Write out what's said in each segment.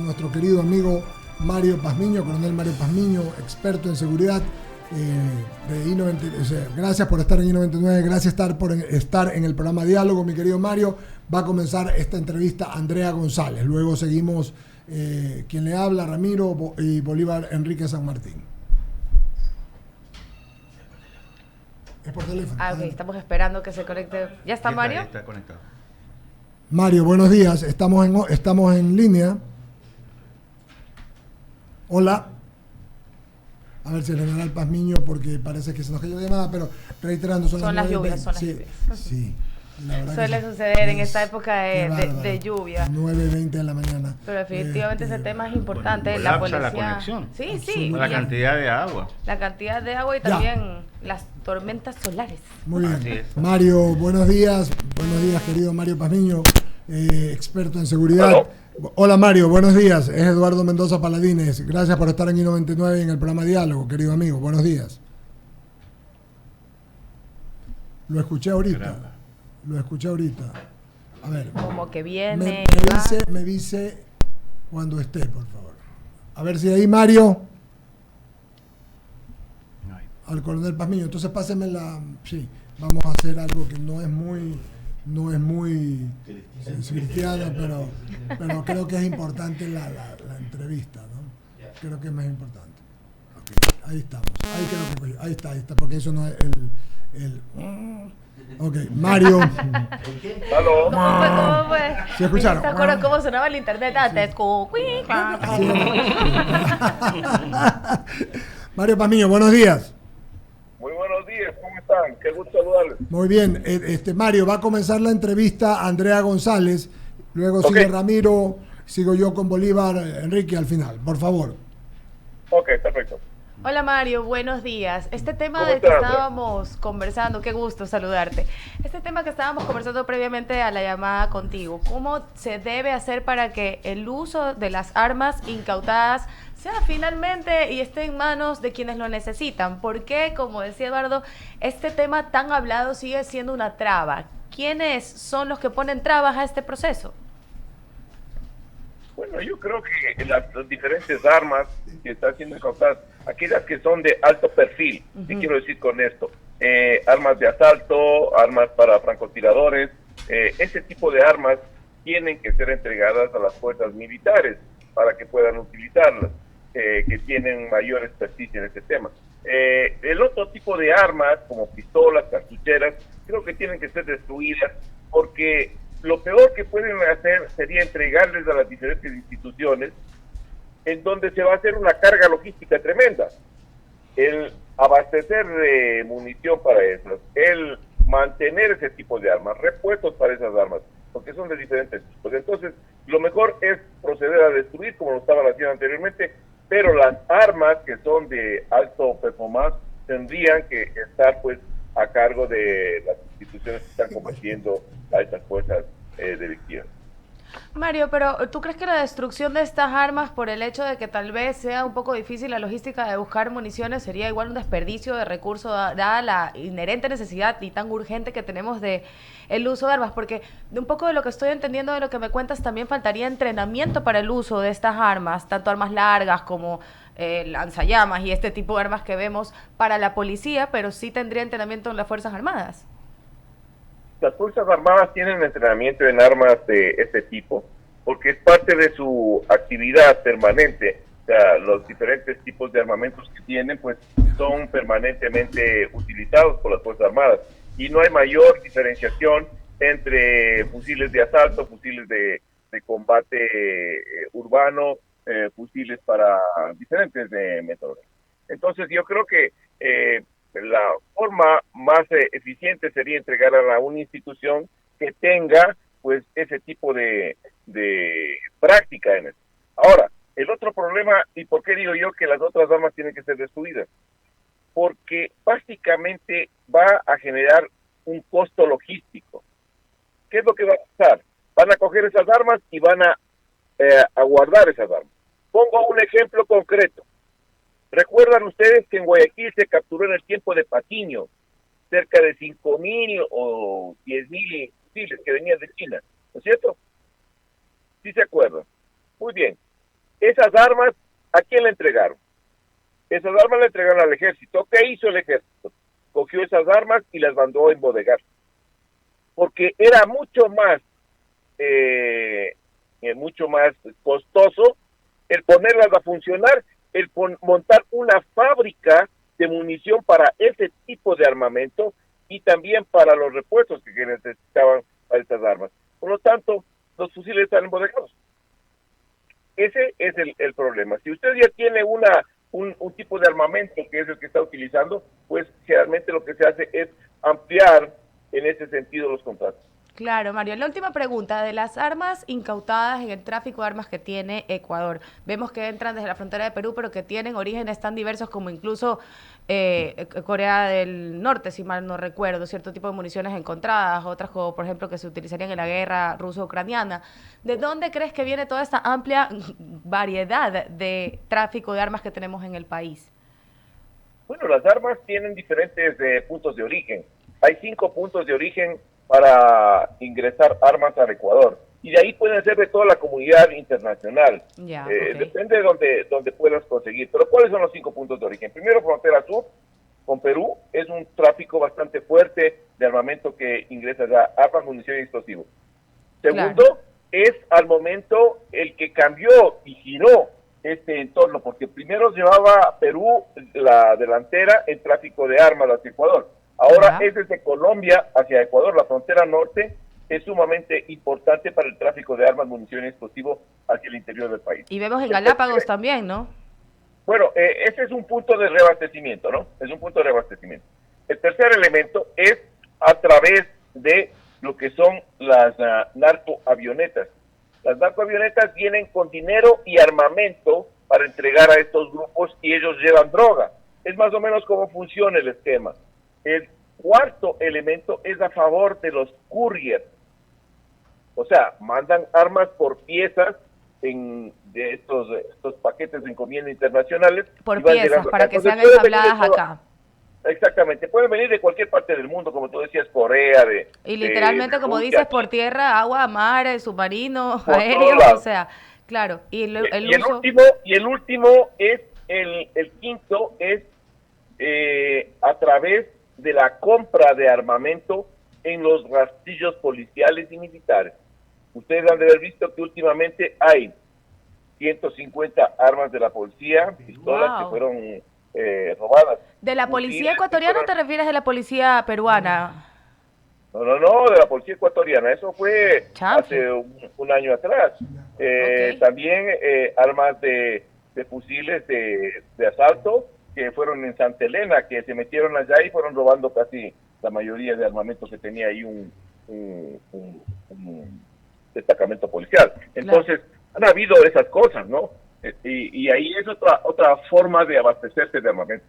nuestro querido amigo Mario Pazmiño, coronel Mario Pazmiño, experto en seguridad de I-90. O sea, gracias por estar en I-99, gracias por estar en el programa Diálogo, mi querido Mario. Va a comenzar esta entrevista Andrea González. Luego seguimos quien le habla, Ramiro y Bolívar Enrique San Martín. Es por teléfono. Ok, estamos esperando que se conecte. ¿Ya está Mario? Está conectado. Mario, buenos días. Estamos en línea. Hola. A ver si el general Pazmiño, porque parece que se nos cayó la llamada, pero reiterando, son las lluvias, son las lluvias. Sí. Suele suceder en esta época de lluvia. 9:20 de la mañana. Pero definitivamente ese tema es importante. La policía. La conexión. Sí. La cantidad de agua. La cantidad de agua y también las tormentas solares. Muy bien. Mario, buenos días. Buenos días, querido Mario Pazmiño, experto en seguridad. Hello. Hola Mario, buenos días. Es Eduardo Mendoza Paladines. Gracias por estar en I-99 en el programa Diálogo, querido amigo. Buenos días. Lo escuché ahorita. A ver. Como que viene. Me dice cuando esté, por favor. A ver si ahí, Mario. Al coronel Pazmiño. Entonces pásenme la. Sí, vamos a hacer algo que no es muy cristiano, pero creo que es importante la entrevista, ¿no? Creo que es más importante. Okay, ahí estamos. Ahí está, porque eso no es el ok, Mario. ¿Aló? ¿Cómo fue? ¿Sí escucharon? ¿Se acuerdan cómo sonaba el internet antes? Mario Pazmiño, buenos días. Muy buenos días, ¿cómo están? Qué gusto saludarles. Muy bien, Mario, va a comenzar la entrevista a Andrea González, luego sigue Ramiro, sigo yo con Bolívar, Enrique al final, por favor. Ok, perfecto. Hola Mario, buenos días. Este tema ¿Cómo del que estás? estábamos conversando, qué gusto saludarte. Este tema que estábamos conversando previamente a la llamada contigo, ¿cómo se debe hacer para que el uso de las armas incautadas sea finalmente y esté en manos de quienes lo necesitan? Porque, como decía Eduardo, este tema tan hablado sigue siendo una traba. ¿Quiénes son los que ponen trabas a este proceso? Bueno, yo creo que las diferentes armas que están siendo incautadas, aquellas que son de alto perfil, ¿qué quiero decir con esto? Armas de asalto, armas para francotiradores, ese tipo de armas tienen que ser entregadas a las fuerzas militares para que puedan utilizarlas, que tienen mayor experticia en este tema. El otro tipo de armas, como pistolas, cartucheras, creo que tienen que ser destruidas porque lo peor que pueden hacer sería entregarles a las diferentes instituciones en donde se va a hacer una carga logística tremenda. El abastecer de munición para esas, el mantener ese tipo de armas, repuestos para esas armas, porque son de diferentes tipos. Entonces, lo mejor es proceder a destruir, como lo estaban haciendo anteriormente, pero las armas que son de alto performance tendrían que estar pues a cargo de las instituciones que están combatiendo a estas fuerzas delictivas. Mario, pero ¿tú crees que la destrucción de estas armas, por el hecho de que tal vez sea un poco difícil la logística de buscar municiones, sería igual un desperdicio de recursos dada la inherente necesidad y tan urgente que tenemos de el uso de armas? Porque de un poco de lo que estoy entendiendo de lo que me cuentas, también faltaría entrenamiento para el uso de estas armas, tanto armas largas como lanzallamas y este tipo de armas que vemos para la policía, pero sí tendría entrenamiento en las Fuerzas Armadas. Las Fuerzas Armadas tienen entrenamiento en armas de este tipo, porque es parte de su actividad permanente. O sea, los diferentes tipos de armamentos que tienen, pues, son permanentemente utilizados por las Fuerzas Armadas. Y no hay mayor diferenciación entre fusiles de asalto, fusiles de combate urbano, fusiles para diferentes métodos. Entonces, yo creo que la forma más eficiente sería entregar a una institución que tenga pues ese tipo de práctica en eso. Ahora, el otro problema, ¿y por qué digo yo que las otras armas tienen que ser destruidas? Porque básicamente va a generar un costo logístico. ¿Qué es lo que va a pasar? Van a coger esas armas y van a guardar esas armas. Pongo un ejemplo concreto. ¿Recuerdan ustedes que en Guayaquil se capturó en el tiempo de Patiño cerca de 5,000 o 10,000 fusiles que venían de China? ¿No es cierto? Sí se acuerdan. Muy bien. Esas armas, ¿a quién le entregaron? Esas armas le entregaron al ejército. ¿Qué hizo el ejército? Cogió esas armas y las mandó a embodegar. Porque era mucho más costoso el ponerlas a funcionar, el montar una fábrica de munición para ese tipo de armamento y también para los repuestos que necesitaban para estas armas. Por lo tanto, los fusiles están embodegados. Ese es el problema. Si usted ya tiene un tipo de armamento que es el que está utilizando, pues generalmente lo que se hace es ampliar en ese sentido los contratos. Claro, Mario. La última pregunta, de las armas incautadas en el tráfico de armas que tiene Ecuador. Vemos que entran desde la frontera de Perú, pero que tienen orígenes tan diversos como incluso Corea del Norte, si mal no recuerdo, cierto tipo de municiones encontradas, otras como por ejemplo que se utilizarían en la guerra ruso-ucraniana. ¿De dónde crees que viene toda esta amplia variedad de tráfico de armas que tenemos en el país? Bueno, las armas tienen diferentes puntos de origen. Hay 5 puntos de origen para ingresar armas al Ecuador. Y de ahí pueden ser de toda la comunidad internacional. Okay. Depende de donde puedas conseguir. Pero ¿cuáles son los 5 puntos de origen? Primero, frontera sur, con Perú. Es un tráfico bastante fuerte de armamento que ingresa ya, armas, munición y explosivos. Segundo, es al momento el que cambió y giró este entorno, porque primero llevaba Perú la delantera en tráfico de armas hacia Ecuador. Ahora es desde Colombia hacia Ecuador. La frontera norte es sumamente importante para el tráfico de armas, munición y explosivos hacia el interior del país. Y vemos en Galápagos también, ¿no? Bueno, ese es un punto de reabastecimiento, ¿no? Es un punto de reabastecimiento. El tercer elemento es a través de lo que son las narcoavionetas. Las narcoavionetas vienen con dinero y armamento para entregar a estos grupos y ellos llevan droga. Es más o menos cómo funciona el esquema. El cuarto elemento es a favor de los couriers. O sea, mandan armas por piezas de estos paquetes de encomienda internacionales. Por piezas, para que sean ensambladas acá. Exactamente, pueden venir de cualquier parte del mundo, como tú decías, Corea, y literalmente, como Rusia, dices, por tierra, agua, mar, submarino, aéreo, o sea, claro. Y el último es, el quinto es a través de la compra de armamento en los rastrillos policiales y militares. Ustedes han de haber visto que últimamente hay 150 armas de la policía, pistolas que fueron robadas. ¿De la policía ecuatoriana o te refieres de la policía peruana? No, de la policía ecuatoriana. Eso fue hace un año atrás. También armas de fusiles de asalto que fueron en Santa Elena, que se metieron allá y fueron robando casi la mayoría de armamento que tenía ahí un destacamento policial. Entonces, han habido esas cosas, ¿no? Y ahí es otra forma de abastecerse de armamento.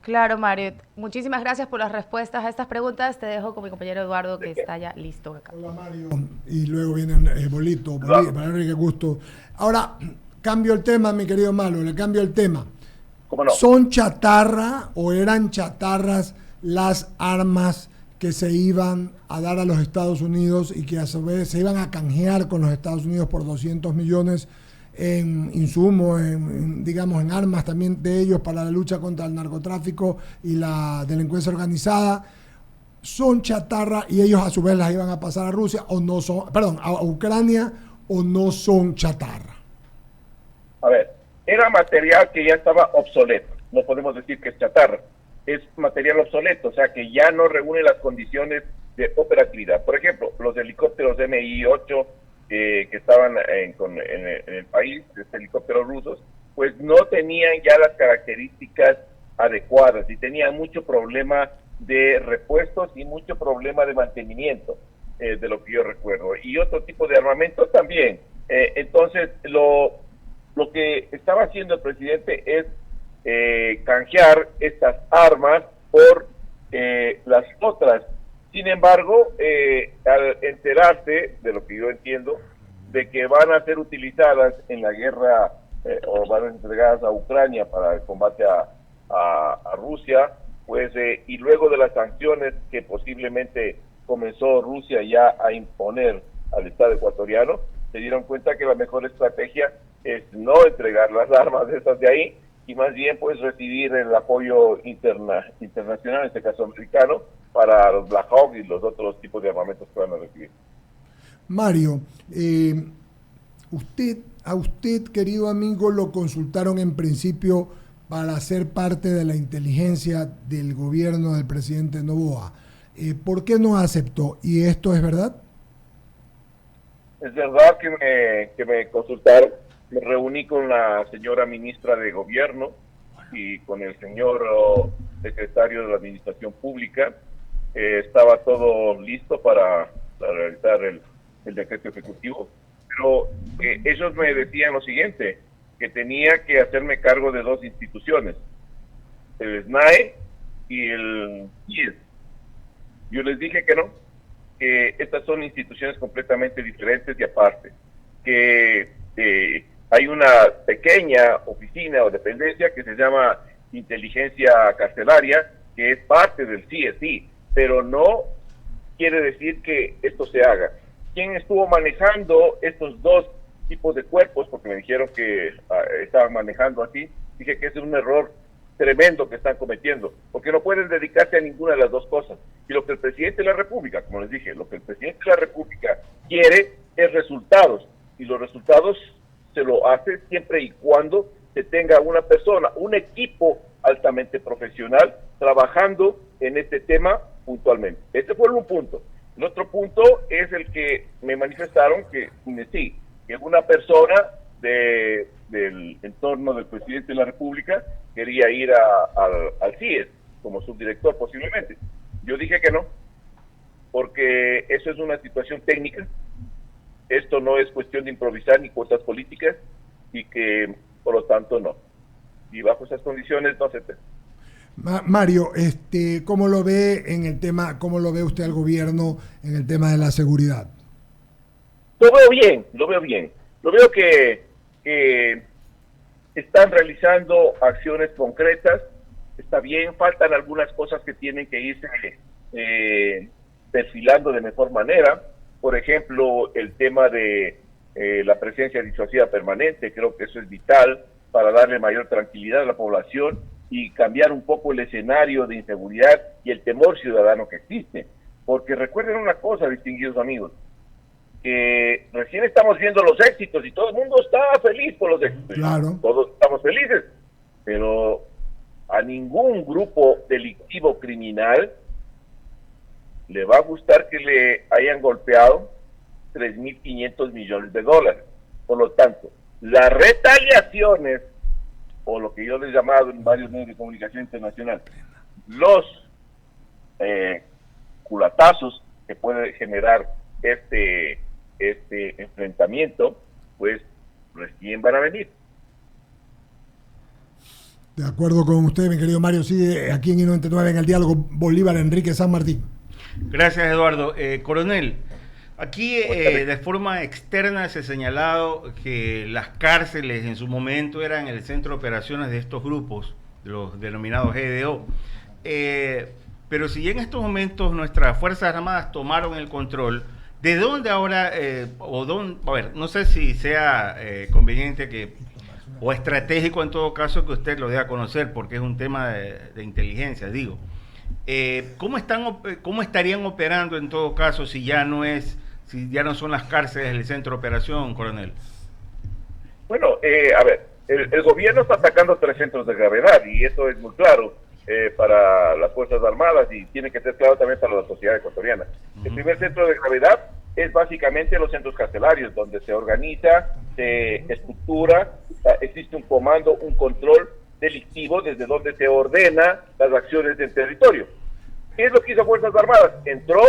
Claro, Mario. Muchísimas gracias por las respuestas a estas preguntas. Te dejo con mi compañero Eduardo, que está ya listo acá. Hola, Mario. Y luego viene Bolito, para Enrique Gusto. Ahora, cambio el tema, mi querido Mario, le cambio el tema. ¿Cómo no? ¿Son chatarra o eran chatarras las armas que se iban a dar a los Estados Unidos y que a su vez se iban a canjear con los Estados Unidos por 200 millones en insumos, digamos, en armas también de ellos para la lucha contra el narcotráfico y la delincuencia organizada? ¿Son chatarra y ellos a su vez las iban a pasar a Rusia o no son, perdón, a Ucrania, o no son chatarra? A ver, era material que ya estaba obsoleto. No podemos decir que es chatarra. Es material obsoleto, o sea que ya no reúne las condiciones de operatividad. Por ejemplo, los helicópteros Mi-8 que estaban en el país, helicópteros rusos, pues no tenían ya las características adecuadas y tenían mucho problema de repuestos y mucho problema de mantenimiento, de lo que yo recuerdo. Y otro tipo de armamento también. Entonces, lo que estaba haciendo el presidente es canjear estas armas por las otras. Sin embargo, al enterarse, de lo que yo entiendo, de que van a ser utilizadas en la guerra o van a ser entregadas a Ucrania para el combate a Rusia, pues y luego de las sanciones que posiblemente comenzó Rusia ya a imponer al Estado ecuatoriano, se dieron cuenta que la mejor estrategia es no entregar las armas esas de ahí y más bien pues recibir el apoyo internacional, en este caso americano, para los Black Hawk y los otros tipos de armamentos que van a recibir. Mario, a usted, querido amigo, lo consultaron en principio para ser parte de la inteligencia del gobierno del presidente Noboa. ¿Por qué no aceptó? ¿Y esto es verdad? Es verdad que me consultaron. Me reuní con la señora ministra de Gobierno y con el señor secretario de la Administración Pública. Estaba todo listo para realizar el decreto ejecutivo. Pero ellos me decían lo siguiente, que tenía que hacerme cargo de dos instituciones, el SNAE y el IES. Yo les dije que no, que estas son instituciones completamente diferentes y aparte, que hay una pequeña oficina o dependencia que se llama inteligencia carcelaria, que es parte del CSI, pero no quiere decir que esto se haga. ¿Quién estuvo manejando estos dos tipos de cuerpos? Porque me dijeron que estaban manejando así. Dije que es un error tremendo que están cometiendo, porque no pueden dedicarse a ninguna de las dos cosas. Y lo que el presidente de la República, como les dije, lo que el presidente de la República quiere es resultados, y los resultados se lo hace siempre y cuando se tenga una persona, un equipo altamente profesional trabajando en este tema puntualmente. Este fue un punto. El otro punto es el que me manifestaron que sí, que una persona del entorno del presidente de la República quería ir al CIES como subdirector posiblemente. Yo dije que no, porque eso es una situación técnica, esto no es cuestión de improvisar ni cuotas políticas, y que por lo tanto no. Y bajo esas condiciones no se puede. Mario, ¿cómo lo ve en el tema, cómo lo ve usted al gobierno en el tema de la seguridad? Lo veo bien, lo veo bien. Lo veo que están realizando acciones concretas, está bien, faltan algunas cosas que tienen que irse perfilando de mejor manera. Por ejemplo, el tema de la presencia disuasiva permanente, creo que eso es vital para darle mayor tranquilidad a la población y cambiar un poco el escenario de inseguridad y el temor ciudadano que existe. Porque recuerden una cosa, distinguidos amigos, que recién estamos viendo los éxitos y todo el mundo está feliz por los éxitos. Claro. Todos estamos felices, pero a ningún grupo delictivo criminal le va a gustar que le hayan golpeado 3.500 millones de dólares. Por lo tanto, las retaliaciones, o lo que yo les he llamado en varios medios de comunicación internacional, los culatazos que puede generar este enfrentamiento, pues recién van a venir. De acuerdo con usted, mi querido Mario, sigue aquí en I-99 en el diálogo Bolívar Enrique San Martín. Gracias, Eduardo. Coronel, aquí de forma externa se ha señalado que las cárceles en su momento eran el centro de operaciones de estos grupos, los denominados GDO. Pero si en estos momentos nuestras Fuerzas Armadas tomaron el control, ¿de dónde ahora, a ver, no sé si sea conveniente que, o estratégico en todo caso, que usted lo dé a conocer, porque es un tema de inteligencia, digo. ¿Cómo estarían operando en todo caso si ya no son las cárceles el centro de operación, coronel? Bueno, a ver, el gobierno está atacando 3 centros de gravedad y eso es muy claro para las Fuerzas Armadas y tiene que ser claro también para la sociedad ecuatoriana. El primer centro de gravedad es básicamente los centros carcelarios, donde se organiza, se estructura, existe un comando, un control delictivo desde donde se ordena las acciones del territorio. ¿Qué es lo que hizo Fuerzas Armadas? Entró,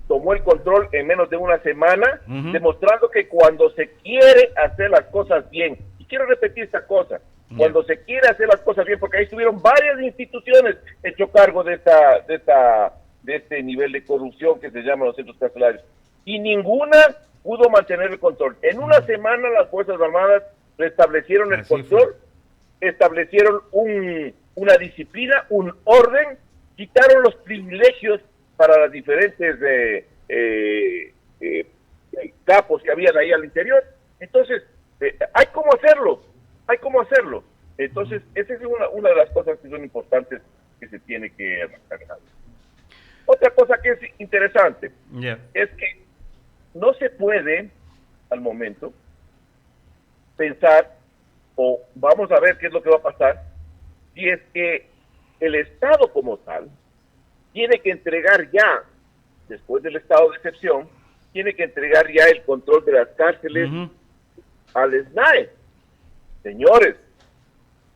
tomó el control en menos de una semana, demostrando que cuando se quiere hacer las cosas bien, y quiero repetir esta cosa, cuando se quiere hacer las cosas bien, porque ahí estuvieron varias instituciones hecho cargo de este nivel de corrupción que se llama los centros carcelarios, y ninguna pudo mantener el control. En una semana las Fuerzas Armadas restablecieron el control, establecieron una disciplina, un orden, quitaron los privilegios para las diferentes capos que habían ahí al interior. Entonces, Hay cómo hacerlo. Entonces, esa es una de las cosas que son importantes que se tiene que arrancar. Otra cosa que es interesante es que no se puede, al momento, pensar, o vamos a ver qué es lo que va a pasar, si es que el Estado como tal tiene que entregar ya, después del estado de excepción, tiene que entregar ya el control de las cárceles al SNAE. Señores,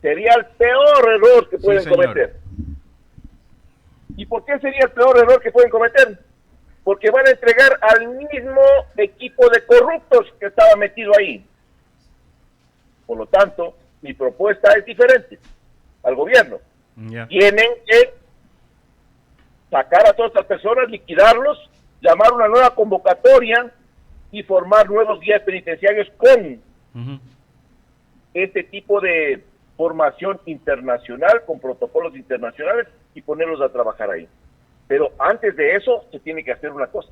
sería el peor error que pueden cometer. ¿Y por qué sería el peor error que pueden cometer? Porque van a entregar al mismo equipo de corruptos que estaba metido ahí. Por lo tanto, mi propuesta es diferente al gobierno. Tienen que sacar a todas estas personas, liquidarlos, llamar una nueva convocatoria y formar nuevos guías penitenciarios con este tipo de formación internacional, con protocolos internacionales y ponerlos a trabajar ahí. Pero antes de eso se tiene que hacer una cosa.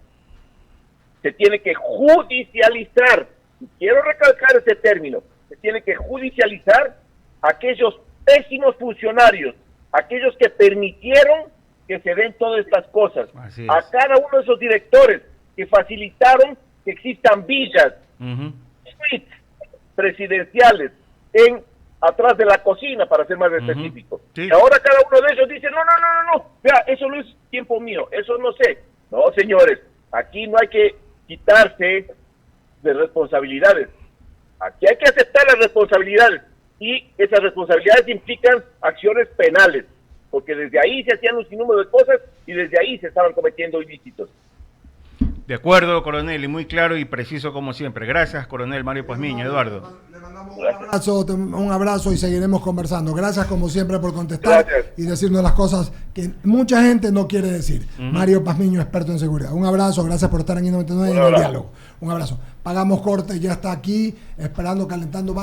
Se tiene que judicializar, y quiero recalcar ese término, se tiene que judicializar aquellos pésimos funcionarios, aquellos que permitieron que se den todas estas cosas. A cada uno de esos directores que facilitaron que existan villas, suites presidenciales atrás de la cocina, para ser más específico. Y ahora cada uno de ellos dice, no, vea, eso no es tiempo mío, eso no sé. No, señores, aquí no hay que quitarse de responsabilidades. Aquí hay que aceptar las responsabilidades, y esas responsabilidades implican acciones penales, porque desde ahí se hacían un sinnúmero de cosas y desde ahí se estaban cometiendo ilícitos. De acuerdo, coronel, y muy claro y preciso como siempre. Gracias, coronel Mario Pazmiño. Eduardo. Le mandamos un abrazo y seguiremos conversando. Gracias como siempre por contestar y decirnos las cosas que mucha gente no quiere decir. Mario Pazmiño, experto en seguridad. Un abrazo, gracias por estar en I99 en el diálogo. Un abrazo. Pagamos corte, ya está aquí, esperando, calentando.